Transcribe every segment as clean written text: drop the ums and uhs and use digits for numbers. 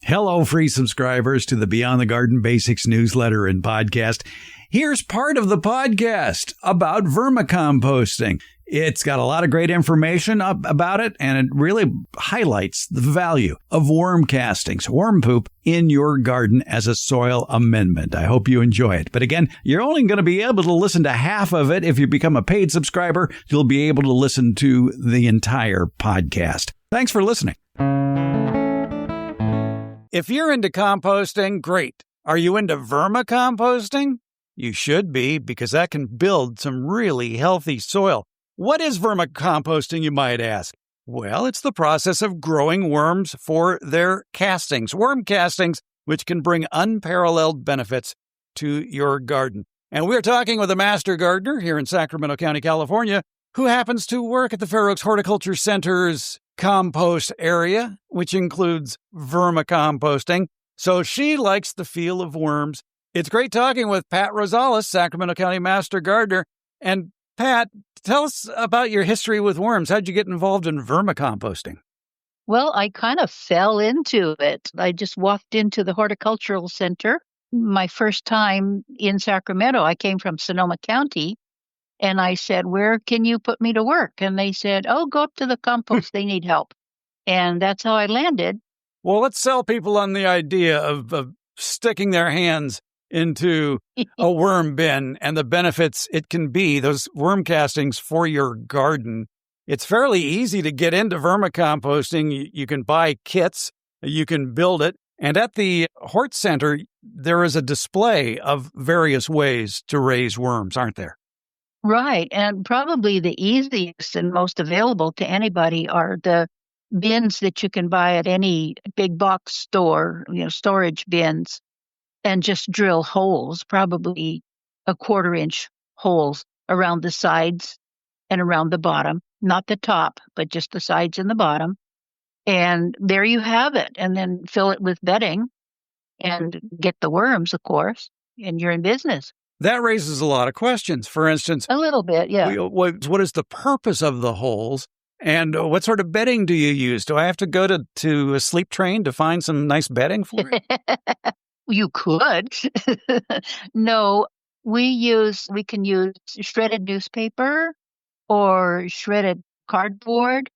Hello, free subscribers to the Beyond the Garden Basics newsletter and podcast. Here's part of the podcast about vermicomposting. It's got a lot of great information about it, and it really highlights the value of worm castings, worm poop, in your garden as a soil amendment. I hope you enjoy it. But again, you're only going to be able to listen to half of it. If you become a paid subscriber, you'll be able to listen to the entire podcast. Thanks for listening. If you're into composting, great. Are you into vermicomposting? You should be, because that can build some really healthy soil. What is vermicomposting, you might ask? Well, it's the process of growing worms for their castings, worm castings, which can bring unparalleled benefits to your garden. And we're talking with a master gardener here in Sacramento County, California, who happens to work at the Fair Oaks Horticulture Center's compost area, which includes vermicomposting. So she likes the feel of worms. It's great talking with Pat Rosales, Sacramento County Master Gardener. And Pat, tell us about your history with worms. How'd you get involved in vermicomposting? Well, I kind of fell into it. I just walked into the horticultural center. My first time in Sacramento, I came from Sonoma County. And I said, where can you put me to work? And they said, oh, go up to the compost. They need help. And that's how I landed. Well, let's sell people on the idea of sticking their hands into a worm bin and the benefits it can be, those worm castings for your garden. It's fairly easy to get into vermicomposting. You can buy kits, you can build it. And at the Hort Center, there is a display of various ways to raise worms, aren't there? Right. And probably the easiest and most available to anybody are the bins that you can buy at any big box store, storage bins, and just drill holes, probably 1/4 inch holes around the sides and around the bottom, not the top, but just the sides and the bottom. And there you have it. And then fill it with bedding and get the worms, of course, and you're in business. That raises a lot of questions. For instance, a little bit, yeah. What is the purpose of the holes? And what sort of bedding do you use? Do I have to go to a sleep train to find some nice bedding for it? You could. No, we can use shredded newspaper or shredded cardboard,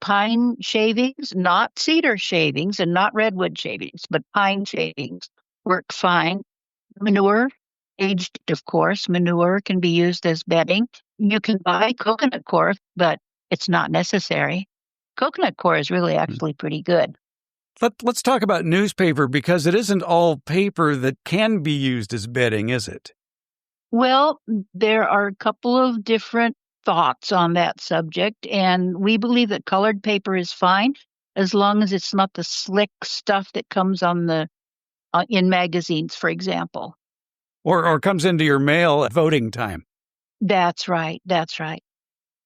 pine shavings, not cedar shavings and not redwood shavings, but pine shavings work fine. Manure. Aged, of course, manure can be used as bedding. You can buy coconut coir, but it's not necessary. Coconut coir is really actually pretty good. Let's talk about newspaper, because it isn't all paper that can be used as bedding, is it? Well, there are a couple of different thoughts on that subject, and we believe that colored paper is fine as long as it's not the slick stuff that comes on in magazines, for example. Or comes into your mail at voting time. That's right. That's right.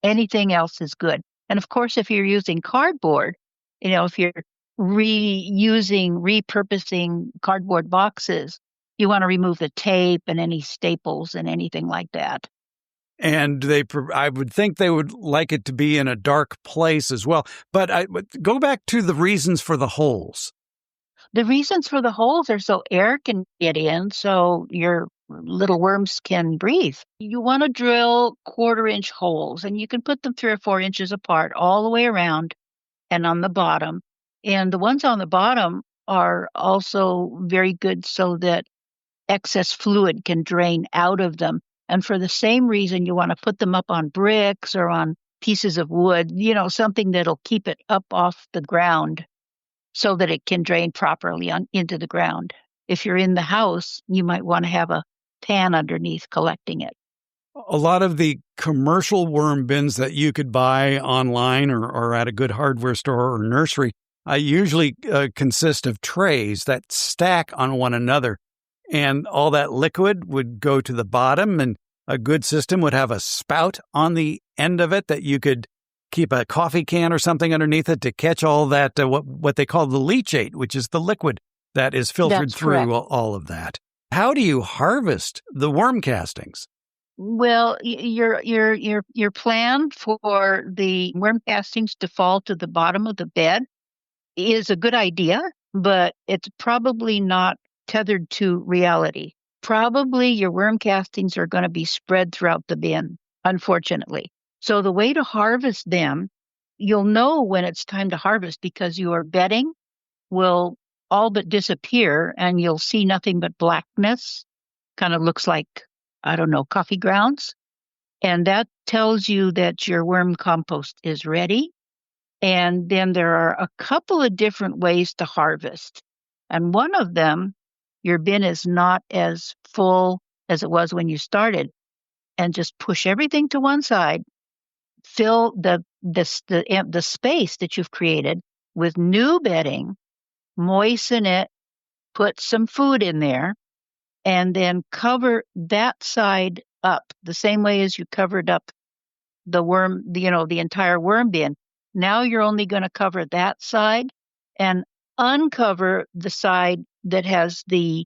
Anything else is good. And of course, if you're using cardboard, if you're repurposing cardboard boxes, you want to remove the tape and any staples and anything like that. And I would think they would like it to be in a dark place as well. But go back to the reasons for the holes. The reasons for the holes are so air can get in, so your little worms can breathe. You want to drill 1/4 inch holes, and you can put them 3 or 4 inches apart all the way around and on the bottom. And the ones on the bottom are also very good so that excess fluid can drain out of them. And for the same reason, you want to put them up on bricks or on pieces of wood, something that'll keep it up off the ground, so that it can drain properly into the ground. If you're in the house, you might want to have a pan underneath collecting it. A lot of the commercial worm bins that you could buy online or at a good hardware store or nursery usually consist of trays that stack on one another. And all that liquid would go to the bottom, and a good system would have a spout on the end of it that you could keep a coffee can or something underneath it to catch all that, what they call the leachate, which is the liquid that is filtered through all of that. How do you harvest the worm castings? Well, your plan for the worm castings to fall to the bottom of the bed is a good idea. but it's probably not tethered to reality. Probably your worm castings are going to be spread throughout the bin, unfortunately. So the way to harvest them, you'll know when it's time to harvest because your bedding will all but disappear and you'll see nothing but blackness. Kind of looks like, I don't know, coffee grounds. And that tells you that your worm compost is ready. And then there are a couple of different ways to harvest. And one of them, your bin is not as full as it was when you started. And just push everything to one side, fill the space that you've created with new bedding, moisten it, put some food in there, and then cover that side up the same way as you covered up the worm, the entire worm bin. Now you're only going to cover that side and uncover the side that has the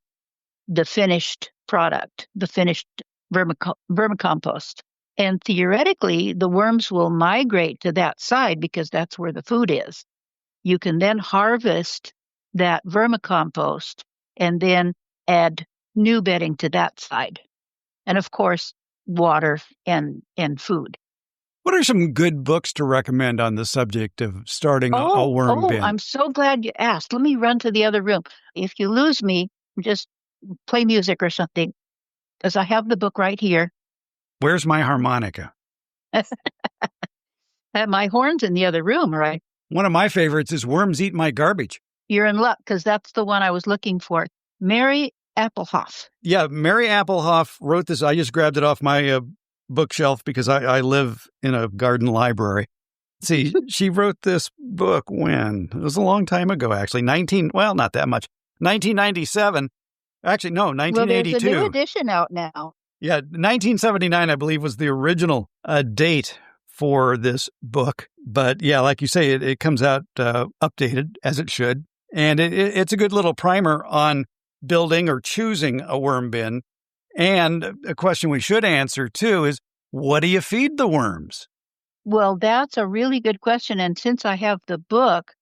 finished product, the finished vermicompost. And theoretically, the worms will migrate to that side because that's where the food is. You can then harvest that vermicompost and then add new bedding to that side. And of course, water and food. What are some good books to recommend on the subject of starting a worm bin? I'm so glad you asked. Let me run to the other room. If you lose me, just play music or something, because I have the book right here. Where's my harmonica? My horn's in the other room, right? One of my favorites is Worms Eat My Garbage. You're in luck, because that's the one I was looking for. Mary Applehoff. Yeah, Mary Applehoff wrote this. I just grabbed it off my bookshelf because I live in a garden library. See, she wrote this book when? It was a long time ago, actually. Not that much. 1997. Actually, no, 1982. Well, there's a new edition out now. Yeah, 1979, I believe, was the original date for this book. But yeah, like you say, it comes out updated, as it should. And it's a good little primer on building or choosing a worm bin. And a question we should answer, too, is what do you feed the worms? Well, that's a really good question. And since I have the book,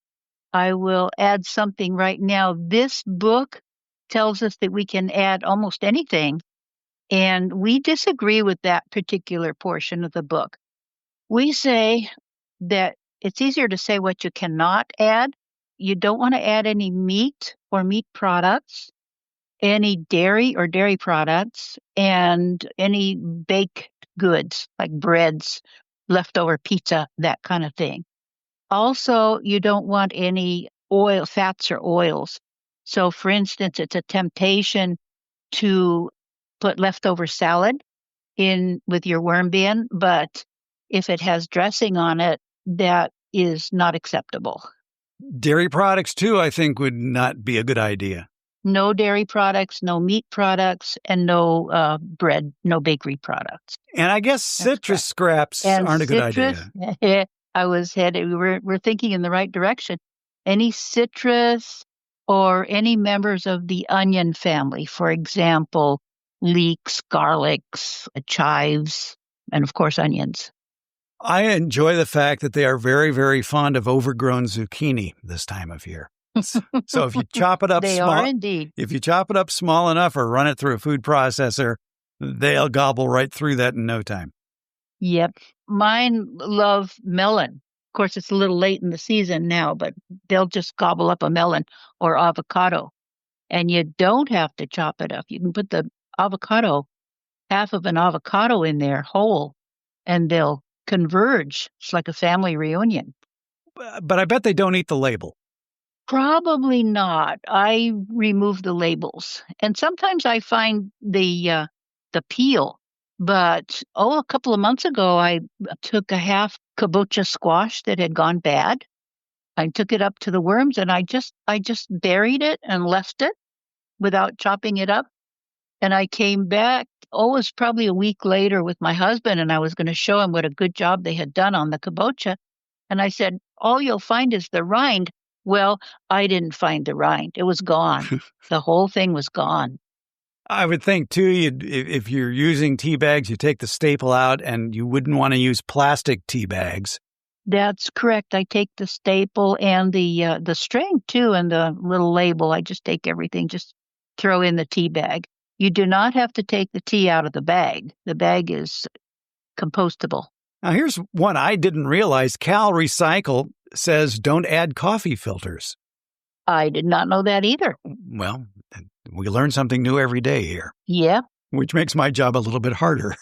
I will add something right now. This book tells us that we can add almost anything. And we disagree with that particular portion of the book. We say that it's easier to say what you cannot add. You don't want to add any meat or meat products, any dairy or dairy products, and any baked goods like breads, leftover pizza, that kind of thing. Also, you don't want any fats or oils. So, for instance, it's a temptation to put leftover salad in with your worm bin, but if it has dressing on it, that is not acceptable. Dairy products, too, I think would not be a good idea. No dairy products, no meat products, and no bread, no bakery products. And I guess citrus scraps aren't a good idea. I was headed, we're thinking in the right direction. Any citrus or any members of the onion family, for example, leeks, garlics, chives, and of course, onions. I enjoy the fact that they are very, very fond of overgrown zucchini this time of year. So if you chop it up they small, are indeed. If you chop it up small enough or run it through a food processor, they'll gobble right through that in no time. Yep. Mine love melon. Of course, it's a little late in the season now, but they'll just gobble up a melon or avocado. And you don't have to chop it up. You can put the avocado, half of an avocado in there whole, and they'll converge. It's like a family reunion. But I bet they don't eat the label. Probably not. I remove the labels. And sometimes I find the peel. But a couple of months ago, I took a half kabocha squash that had gone bad. I took it up to the worms and I just buried it and left it without chopping it up. And I came back, it was probably a week later with my husband, and I was going to show him what a good job they had done on the kabocha. And I said, all you'll find is the rind. Well, I didn't find the rind. It was gone. The whole thing was gone. I would think, too, if you're using tea bags, you take the staple out, and you wouldn't want to use plastic tea bags. That's correct. I take the staple and the string too, and the little label. I just take everything, just throw in the tea bag. You do not have to take the tea out of the bag. The bag is compostable. Now, here's one I didn't realize. Cal Recycle says don't add coffee filters. I did not know that either. Well, we learn something new every day here. Yeah. Which makes my job a little bit harder.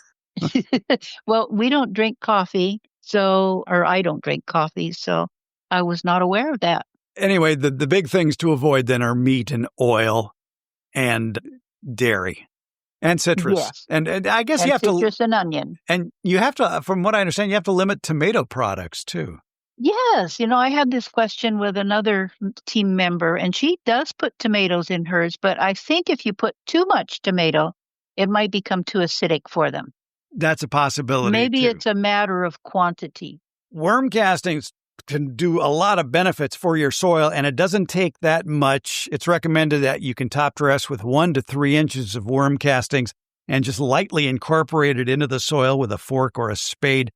Well, we don't drink coffee, or I don't drink coffee, so I was not aware of that. Anyway, the big things to avoid then are meat and oil and dairy and citrus. Yes. And I guess and you have citrus and onion. And you have to, from what I understand, you have to limit tomato products too. Yes. I had this question with another team member, and she does put tomatoes in hers, but I think if you put too much tomato, it might become too acidic for them. That's a possibility. Maybe too. It's a matter of quantity. Worm castings can do a lot of benefits for your soil, and it doesn't take that much. It's recommended that you can top dress with 1 to 3 inches of worm castings and just lightly incorporate it into the soil with a fork or a spade.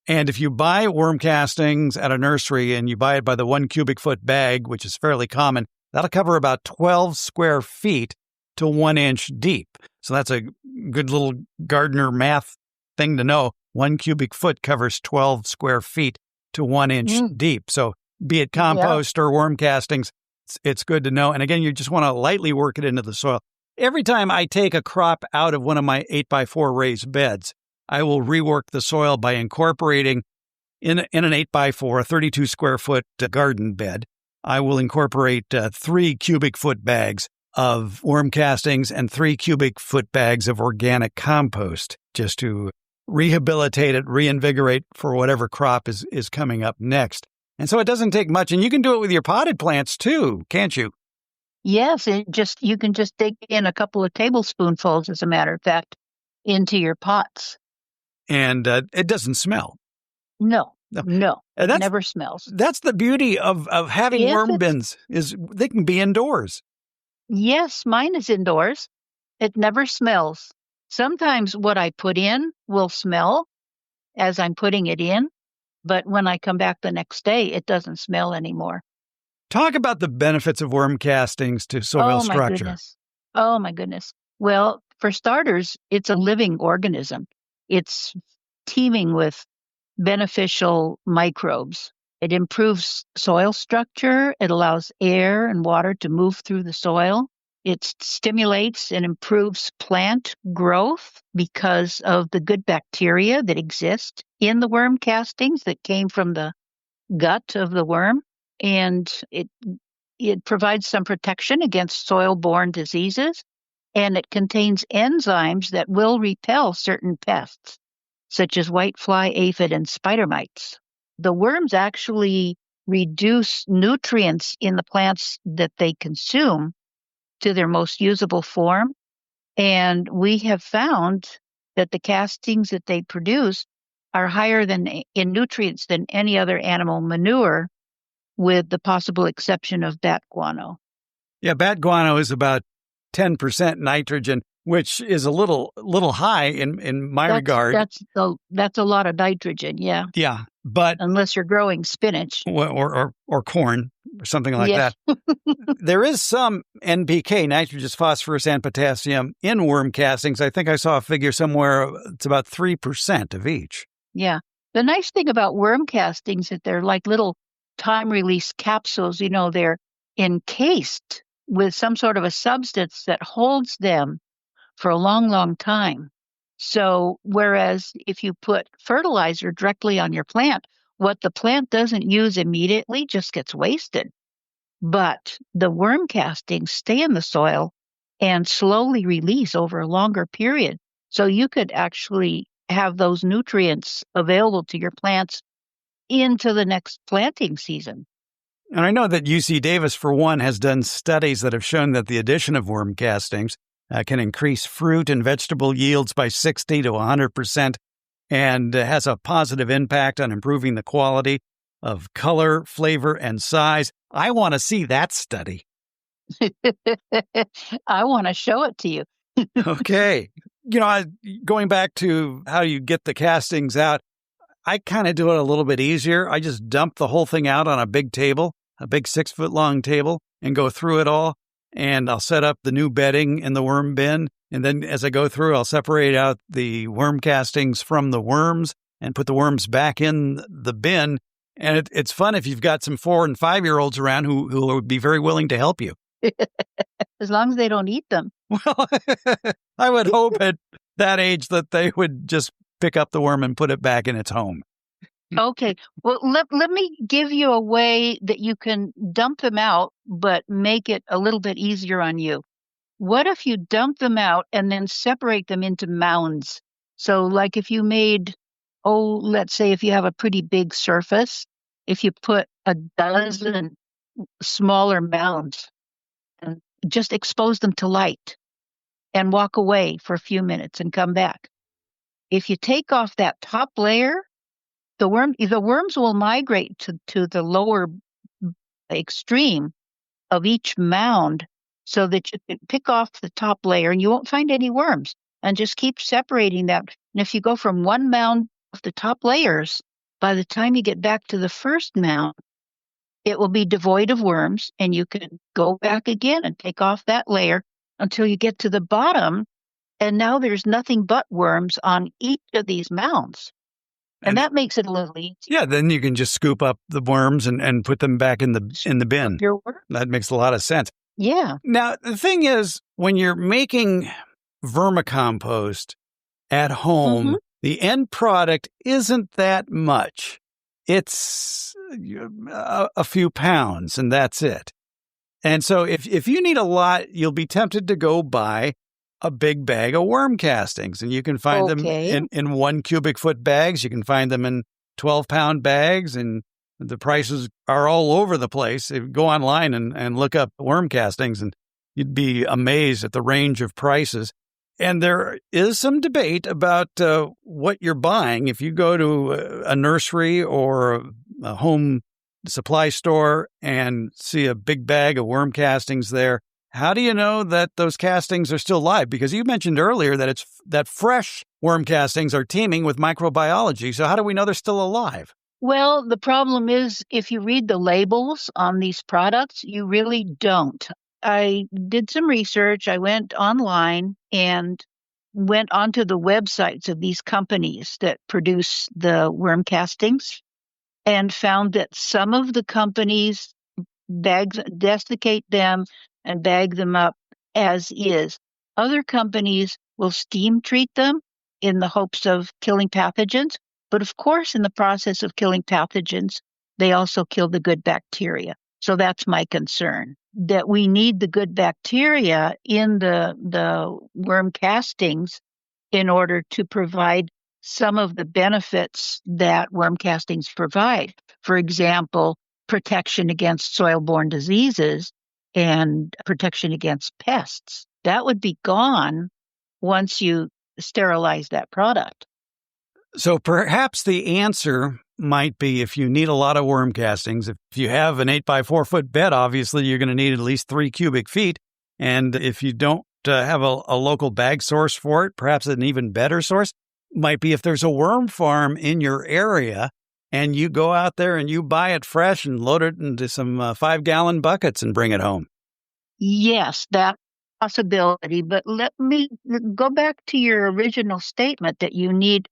And if you buy worm castings at a nursery and you buy it by the 1 cubic foot bag, which is fairly common, that'll cover about 12 square feet to 1 inch deep. So that's a good little gardener math thing to know. 1 cubic foot covers 12 square feet to 1 inch deep. So be it compost or worm castings, it's good to know. And again, you just want to lightly work it into the soil. Every time I take a crop out of one of my 8x4 raised beds, I will rework the soil by incorporating in an 8x4, a 32 square foot garden bed. I will incorporate 3 cubic foot bags of worm castings and 3 cubic foot bags of organic compost just to rehabilitate it, reinvigorate for whatever crop is coming up next. And so it doesn't take much. And you can do it with your potted plants too, can't you? Yes, you can just dig in a couple of tablespoonfuls, as a matter of fact, into your pots. And it doesn't smell. No, it never smells. That's the beauty of having worm bins, is they can be indoors. Yes, mine is indoors. It never smells. Sometimes what I put in will smell as I'm putting it in, but when I come back the next day, it doesn't smell anymore. Talk about the benefits of worm castings to soil structure. Oh, my goodness. Well, for starters, it's a living organism. It's teeming with beneficial microbes. It improves soil structure. It allows air and water to move through the soil. It stimulates and improves plant growth because of the good bacteria that exist in the worm castings that came from the gut of the worm. And it provides some protection against soil-borne diseases, and it contains enzymes that will repel certain pests, such as whitefly, aphid, and spider mites. The worms actually reduce nutrients in the plants that they consume to their most usable form, and we have found that the castings that they produce are higher in nutrients than any other animal manure, with the possible exception of bat guano. Yeah, bat guano is about 10% nitrogen, which is a little high in my regard. That's a lot of nitrogen, yeah. Yeah, but unless you're growing spinach or corn or something like that. There is some NPK, nitrogen, phosphorus, and potassium in worm castings. I think I saw a figure somewhere. It's about 3% of each. Yeah. The nice thing about worm castings is that they're like little time-release capsules. They're encased with some sort of a substance that holds them for a long, long time. So whereas if you put fertilizer directly on your plant, what the plant doesn't use immediately just gets wasted. But the worm castings stay in the soil and slowly release over a longer period. So you could actually have those nutrients available to your plants into the next planting season. And I know that UC Davis, for one, has done studies that have shown that the addition of worm castings can increase fruit and vegetable yields by 60 to 100% and has a positive impact on improving the quality of color, flavor, and size. I want to see that study. I want to show it to you. Okay. Going back to how you get the castings out, I kind of do it a little bit easier. I just dump the whole thing out on a big table, a big 6-foot long table, and go through it all. And I'll set up the new bedding in the worm bin. And then as I go through, I'll separate out the worm castings from the worms and put the worms back in the bin. And it's fun if you've got some 4 and 5-year-olds around who would be very willing to help you. As long as they don't eat them. Well, I would hope at that age that they would just pick up the worm and put it back in its home. Okay. Well, let me give you a way that you can dump them out, but make it a little bit easier on you. What if you dump them out and then separate them into mounds? So like if you made, let's say if you have a pretty big surface, if you put a dozen smaller mounds and just expose them to light and walk away for a few minutes and come back. If you take off that top layer, the worms will migrate to the lower extreme of each mound so that you can pick off the top layer and you won't find any worms, and just keep separating that. And if you go from one mound of the top layers, by the time you get back to the first mound, it will be devoid of worms, and you can go back again and take off that layer until you get to the bottom, and now there's nothing but worms on each of these mounds. And that makes it a little easier. Yeah, then you can just scoop up the worms and put them back in the bin. Your worm. That makes a lot of sense. Yeah. Now, the thing is, when you're making vermicompost at home, the end product isn't that much. It's a few pounds, and that's it. And so if you need a lot, you'll be tempted to go buy a big bag of worm castings, and you can find them in 1 cubic foot bags. You can find them in 12-pound bags, and the prices are all over the place. If you go online and look up worm castings, and you'd be amazed at the range of prices. And there is some debate about what you're buying. If you go to a nursery or a home supply store and see a big bag of worm castings there, how do you know that those castings are still live? Because you mentioned earlier that fresh worm castings are teeming with microbiology. So how do we know they're still alive? Well, the problem is if you read the labels on these products, you really don't. I did some research. I went online and went onto the websites of these companies that produce the worm castings and found that some of the companies desiccate them and bag them up as is. Other companies will steam treat them in the hopes of killing pathogens. But of course, in the process of killing pathogens, they also kill the good bacteria. So that's my concern, that we need the good bacteria in the worm castings in order to provide some of the benefits that worm castings provide. For example, protection against soil-borne diseases and protection against pests. That would be gone once you sterilize that product. So perhaps the answer might be, if you need a lot of worm castings, if you have an 8 by 4 foot bed, obviously you're going to need at least 3 cubic feet. And if you don't have a local bag source for it, perhaps an even better source might be if there's a worm farm in your area and you go out there and you buy it fresh and load it into some 5-gallon buckets and bring it home. Yes, that possibility. But let me go back to your original statement that you need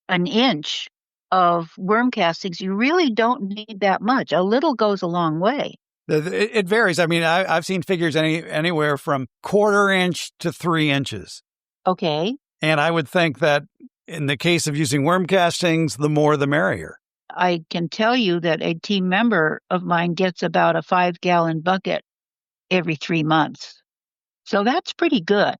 an inch of worm castings. You really don't need that much. A little goes a long way. It varies. I mean, I've seen figures anywhere from 1/4 inch to 3 inches. Okay. And I would think that in the case of using worm castings, the more the merrier. I can tell you that a team member of mine gets about a 5-gallon bucket every 3 months. So that's pretty good,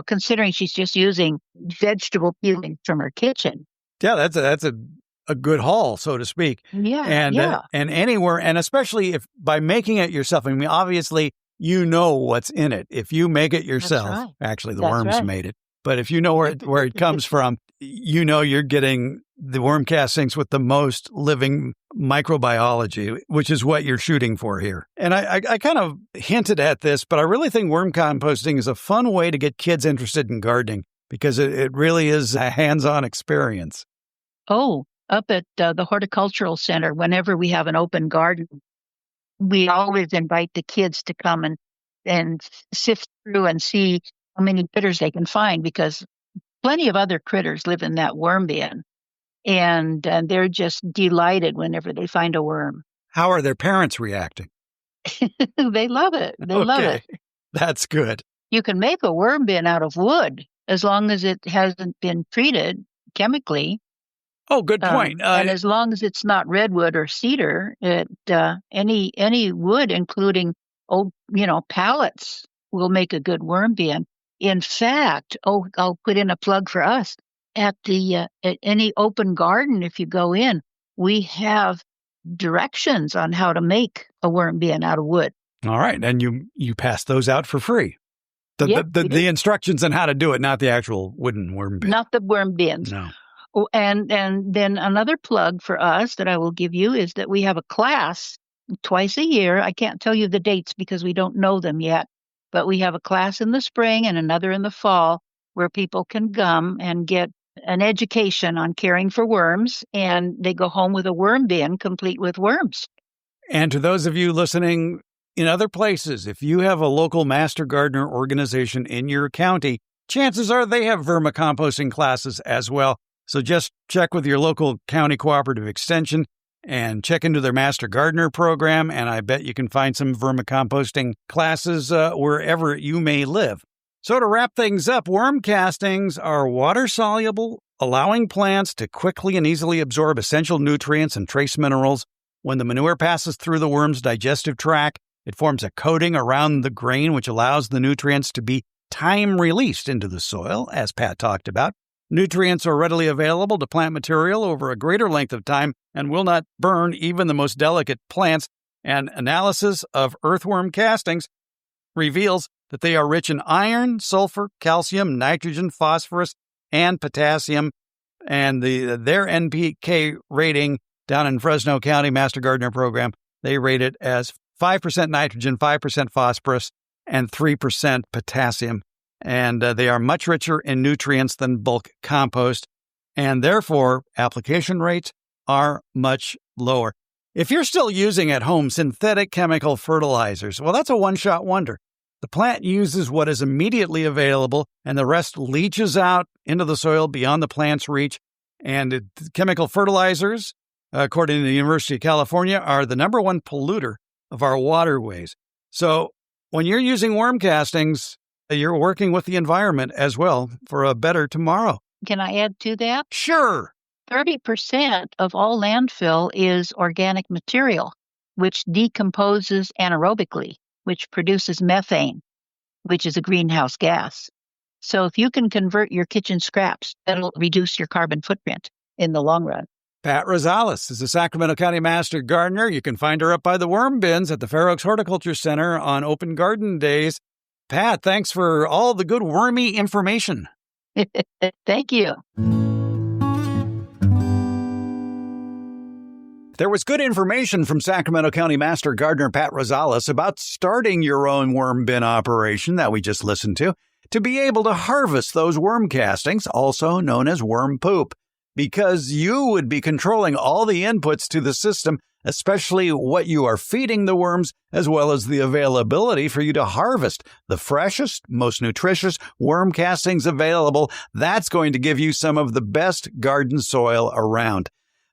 considering she's just using vegetable peelings from her kitchen. Yeah, that's a good haul, so to speak. Yeah, and anywhere, and especially if by making it yourself. I mean, obviously, you know what's in it. If you make it yourself, That's right. actually, the That's worms right. made it. But if you know where it comes from, you're getting the worm castings with the most living microbiology, which is what you're shooting for here. And I kind of hinted at this, but I really think worm composting is a fun way to get kids interested in gardening because it really is a hands-on experience. Oh, up at the Horticultural Center, whenever we have an open garden, we always invite the kids to come and sift through and see how many critters they can find, because plenty of other critters live in that worm bin. And they're just delighted whenever they find a worm. How are their parents reacting? They love it. They love it. That's good. You can make a worm bin out of wood as long as it hasn't been treated chemically. Oh, good point. And as long as it's not redwood or cedar, any wood, including old, pallets, will make a good worm bin. In fact, I'll put in a plug for us at any open garden. If you go in, we have directions on how to make a worm bin out of wood. All right, and you pass those out for free. The instructions on how to do it, not the actual wooden worm bin. Not the worm bins. No. Oh, and then another plug for us that I will give you is that we have a class twice a year. I can't tell you the dates because we don't know them yet, but we have a class in the spring and another in the fall where people can come and get an education on caring for worms, and they go home with a worm bin complete with worms. And to those of you listening in other places, if you have a local master gardener organization in your county, chances are they have vermicomposting classes as well. So just check with your local county cooperative extension and check into their master gardener program, and I bet you can find some vermicomposting classes wherever you may live. So to wrap things up, worm castings are water-soluble, allowing plants to quickly and easily absorb essential nutrients and trace minerals. When the manure passes through the worm's digestive tract, it forms a coating around the grain, which allows the nutrients to be time-released into the soil, as Pat talked about. Nutrients are readily available to plant material over a greater length of time and will not burn even the most delicate plants. And analysis of earthworm castings reveals that they are rich in iron, sulfur, calcium, nitrogen, phosphorus, and potassium. And their NPK rating down in Fresno County Master Gardener Program, they rate it as 5% nitrogen, 5% phosphorus, and 3% potassium. And they are much richer in nutrients than bulk compost, and therefore application rates are much lower. If you're still using at home synthetic chemical fertilizers, well, that's a one-shot wonder. The plant uses what is immediately available, and the rest leaches out into the soil beyond the plant's reach. And chemical fertilizers, according to the University of California, are the number one polluter of our waterways. So when you're using worm castings, you're working with the environment as well for a better tomorrow. Can I add to that? Sure. 30% of all landfill is organic material, which decomposes anaerobically, which produces methane, which is a greenhouse gas. So if you can convert your kitchen scraps, that'll reduce your carbon footprint in the long run. Pat Rosales is a Sacramento County Master Gardener. You can find her up by the worm bins at the Fair Oaks Horticulture Center on open garden days. Pat, thanks for all the good wormy information. Thank you. There was good information from Sacramento County Master Gardener Pat Rosales about starting your own worm bin operation that we just listened to be able to harvest those worm castings, also known as worm poop, because you would be controlling all the inputs to the system, especially what you are feeding the worms, as well as the availability for you to harvest the freshest, most nutritious worm castings available. That's going to give you some of the best garden soil around.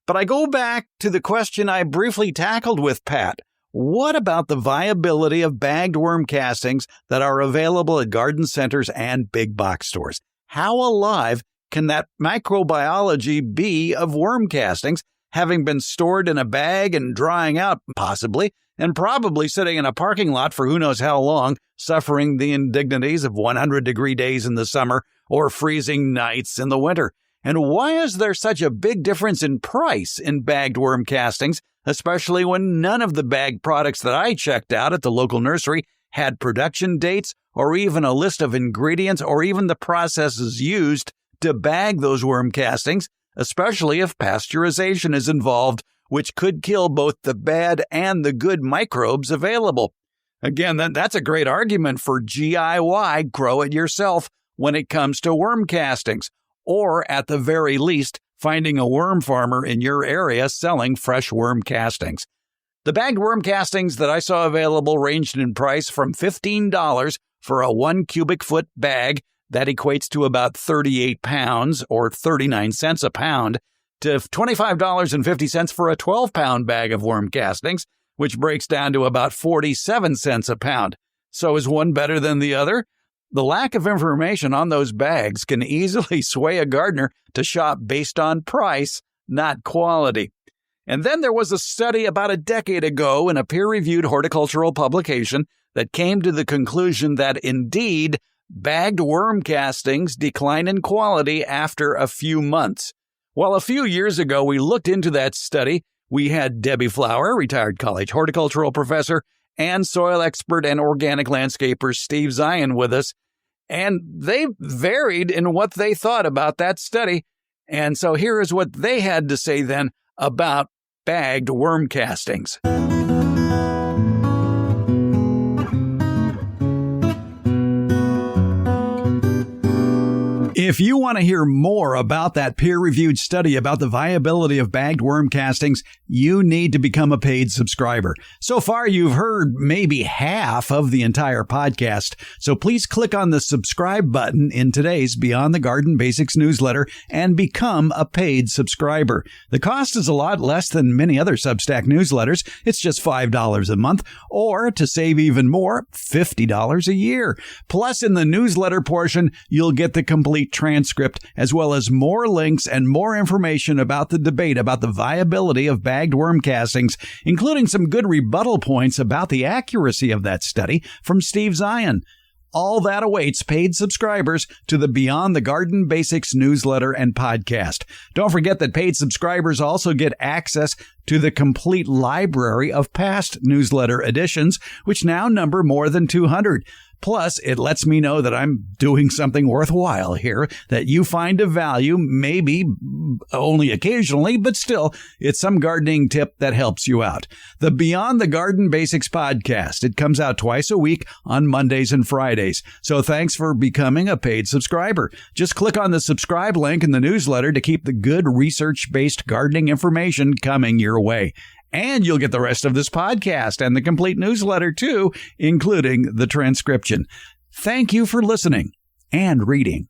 But I go back to the question I briefly tackled with Pat. What about the viability of bagged worm castings that are available at garden centers and big box stores? How alive can that microbiology be of worm castings, having been stored in a bag and drying out, possibly, and probably sitting in a parking lot for who knows how long, suffering the indignities of 100-degree days in the summer or freezing nights in the winter? And why is there such a big difference in price in bagged worm castings, especially when none of the bagged products that I checked out at the local nursery had production dates or even a list of ingredients or even the processes used to bag those worm castings, especially if pasteurization is involved, which could kill both the bad and the good microbes available? Again, that's a great argument for DIY, grow it yourself when it comes to worm castings. Or at the very least, finding a worm farmer in your area selling fresh worm castings. The bagged worm castings that I saw available ranged in price from $15 for a 1 cubic foot bag that equates to about 38 pounds or 39 cents a pound to $25.50 for a 12-pound bag of worm castings, which breaks down to about 47 cents a pound. So is one better than the other? The lack of information on those bags can easily sway a gardener to shop based on price, not quality. And then there was a study about a decade ago in a peer-reviewed horticultural publication that came to the conclusion that indeed, bagged worm castings decline in quality after a few months. Well, a few years ago, we looked into that study. We had Debbie Flower, retired college horticultural professor, and soil expert and organic landscaper Steve Zion with us. And they varied in what they thought about that study. And so here is what they had to say then about bagged worm castings. If you want to hear more about that peer-reviewed study about the viability of bagged worm castings, you need to become a paid subscriber. So far, you've heard maybe half of the entire podcast, so please click on the subscribe button in today's Beyond the Garden Basics newsletter and become a paid subscriber. The cost is a lot less than many other Substack newsletters. It's just $5 a month, or to save even more, $50 a year. Plus, in the newsletter portion, you'll get the complete transcript, as well as more links and more information about the debate about the viability of bagged worm castings, including some good rebuttal points about the accuracy of that study from Steve Zion. All that awaits paid subscribers to the Beyond the Garden Basics newsletter and podcast. Don't forget that paid subscribers also get access to the complete library of past newsletter editions, which now number more than 200. Plus, it lets me know that I'm doing something worthwhile here, that you find of value, maybe only occasionally, but still, it's some gardening tip that helps you out. The Beyond the Garden Basics podcast. It comes out twice a week on Mondays and Fridays. So thanks for becoming a paid subscriber. Just click on the subscribe link in the newsletter to keep the good research-based gardening information coming your way. And you'll get the rest of this podcast and the complete newsletter, too, including the transcription. Thank you for listening and reading.